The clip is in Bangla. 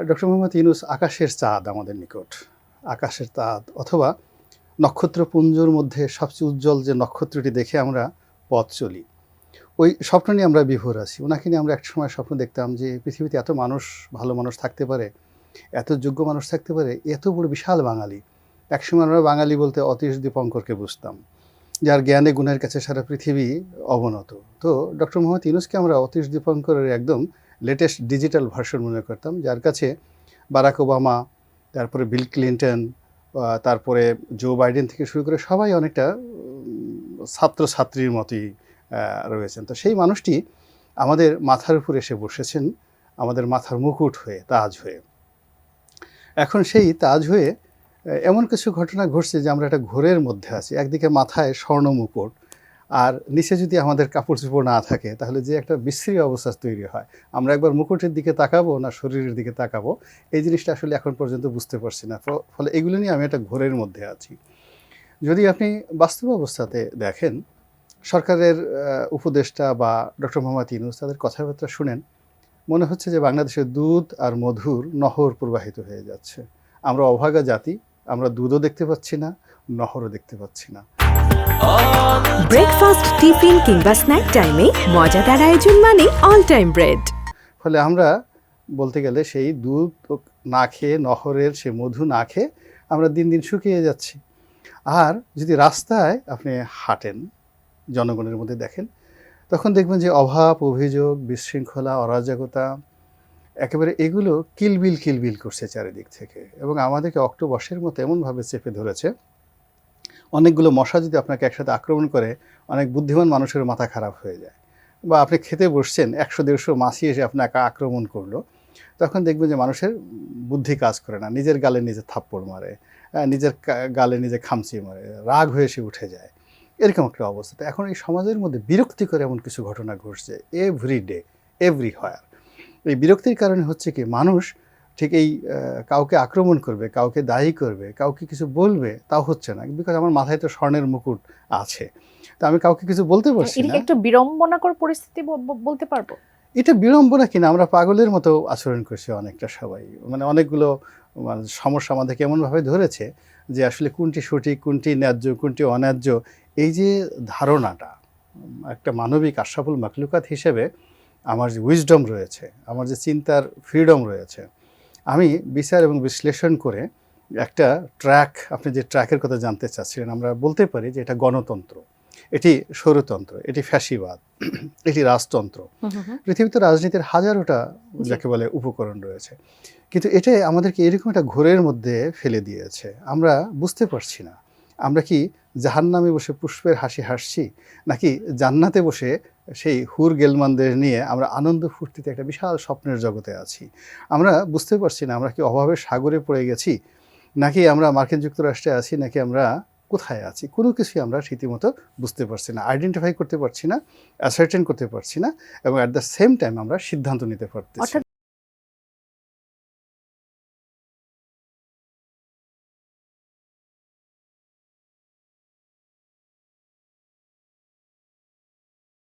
ডক্টর মোহাম্মদ ইউনূস আকাশের চাঁদ আমাদের নিকট। আকাশের চাঁদ অথবা নক্ষত্রপুঞ্জর মধ্যে সবচেয়ে উজ্জ্বল যে নক্ষত্রটি দেখে আমরা পথ চলি, ওই স্বপ্ন নিয়ে আমরা বিভোর আছি। ওনাকে নিয়ে আমরা একসময় স্বপ্ন দেখতাম যে পৃথিবীতে এত মানুষ, ভালো মানুষ থাকতে পারে, এত যোগ্য মানুষ থাকতে পারে, এত বড় বিশাল বাঙালি। একসময় আমরা বাঙালি বলতে অতীশ দীপঙ্করকে বুঝতাম, যার জ্ঞানে গুণের কাছে সারা পৃথিবী অবনত। তো ডক্টর মোহাম্মদ ইউনূসকে আমরা অতীশ দীপঙ্করের একদম লেটেস্ট ডিজিটাল ভার্সন মনে করতাম, যার কাছে বারাক ওবামা, তারপরে বিল ক্লিন্টন, তারপরে জো বাইডেন থেকে শুরু করে সবাই অনেকটা ছাত্রছাত্রীর মতোই রয়েছেন। তো সেই মানুষটি আমাদের মাথার উপর এসে বসেছেন, আমাদের মাথার মুকুট হয়ে, তাজ হয়ে। এখন সেই তাজ হয়ে এমন কিছু ঘটনা ঘটছে যে আমরা একটা ঘোরের মধ্যে আছি। একদিকে মাথায় স্বর্ণ মুকুট, আর নিচে যদি আমাদের কাপড় চোপড় না থাকে তাহলে যে একটা বিশ্রী অবস্থা তৈরি হয়, আমরা একবার মুকুটের দিকে তাকাবো না শরীরের দিকে তাকাবো, এই জিনিসটা আসলে এখন পর্যন্ত বুঝতে পারছি না। ফলে এগুলো নিয়ে আমি একটা ঘোরের মধ্যে আছি। যদি আপনি বাস্তব অবস্থাতে দেখেন, সরকারের উপদেষ্টা বা ডক্টর মোহাম্মদ ইউনূস তাদের কথাবার্তা শুনেন, মনে হচ্ছে যে বাংলাদেশের দুধ আর মধুর নহর প্রবাহিত হয়ে যাচ্ছে। আমরা অভাগা জাতি, আমরা দুধও দেখতে পাচ্ছি না, নহরও দেখতে পাচ্ছি না। ব্রেকফাস্ট, টিফিন কিংবা স্ন্যাক টাইমে মজাদার আয়োজন মানে অল টাইম ব্রেড। ফলে আমরা বলতে গেলে সেই দুধ না খেয়ে, নহরের সে মধু না খেয়ে আমরা দিন দিন শুকিয়ে যাচ্ছি। আর যদি রাস্তায় আপনি হাঁটেন, জনগণের মধ্যে দেখেন, তখন দেখবেন যে অভাব, অভিযোগ, বিশৃঙ্খলা, অরাজকতা একেবারে এগুলো কিলবিল করছে চারিদিক থেকে, এবং আমাদেরকে অক্টোবসের মতো এমনভাবে চেপে ধরেছে। অনেকগুলো মশা যদি আপনাকে একসাথে আক্রমণ করে, অনেক বুদ্ধিমান মানুষের মাথা খারাপ হয়ে যায়। বা আপনি খেতে বসছেন, 100-150 মাছি এসে আপনাকে আক্রমণ করলো, তখন দেখবেন যে মানুষের বুদ্ধি কাজ করে না, নিজের গালে নিজে থাপ্পড় মারে, নিজের গালে নিজে খামচি মারে, রাগ হয়ে সে উঠে যায়, এরকম একটা অবস্থা। এখন এই সমাজের মধ্যে বিরক্তিকর এমন কিছু ঘটনা ঘটছে এভরিডে, এভরিহোয়ার। এই বিরক্তির কারণে হচ্ছে কি, মানুষ ঠিক এই কাউকে আক্রমণ করবে, কাউকে দায়ী করবে, কাউকে কিছু বলবে, তাও হচ্ছে না, বিকজ আমার মাথায় তো স্বর্ণের মুকুট আছে। তো আমি কাউকে কিছু বলতে পারছি না। একটু বিড়ম্বনাকর পরিস্থিতি বলতে পারবো। এটা বিড়ম্বনা কিনা, আমরা পাগলের মতো আচরণ করছি অনেকটা সবাই। মানে অনেকগুলো সমস্যা আমাদেরকে এমনভাবে ধরেছে যে আসলে কোনটি সঠিক, কোনটি ন্যায্য, কোনটি অন্যায্য, এই যে ধারণাটা, একটা মানবিক আশরাফুল মাখলুকাত হিসেবে আমার যে উইজডম রয়েছে, আমার যে চিন্তার ফ্রিডম রয়েছে, আমি বিচার এবং বিশ্লেষণ করে একটা ট্র্যাক, আপনি যে ট্র্যাকের কথা জানতে চাচ্ছিলেন, আমরা বলতে পারি যে এটা গণতন্ত্র, এটি স্বৈরতন্ত্র, এটি ফ্যাসিবাদ, এটি রাজতন্ত্র। পৃথিবীতে রাজনীতির হাজারোটা যাকে বলে উপকরণ রয়েছে, কিন্তু এটা আমাদেরকে এরকম একটা ঘোরের মধ্যে ফেলে দিয়েছে। আমরা বুঝতে পারছি না, আমরা কি জাহান্নামে বসে পুষ্পের হাসি হাসছি, নাকি জান্নাতে বসে সেই হুর গেলমানদের নিয়ে আমরা আনন্দ ফুর্তিতে একটা বিশাল স্বপ্নের জগতে আছি। আমরা বুঝতে পারছি না, আমরা কি অভাবের সাগরে পড়ে গেছি, নাকি আমরা মার্কিন যুক্তরাষ্ট্রে আছি, নাকি আমরা কোথায় আছি। কোনো কিছুই আমরা রীতিমতো বুঝতে পারছি না, আইডেন্টিফাই করতে পারছি না, অ্যাসার্টেন করতে পারছি না, এবং অ্যাট দ্য সেম টাইম আমরা সিদ্ধান্ত নিতে পারতেছি।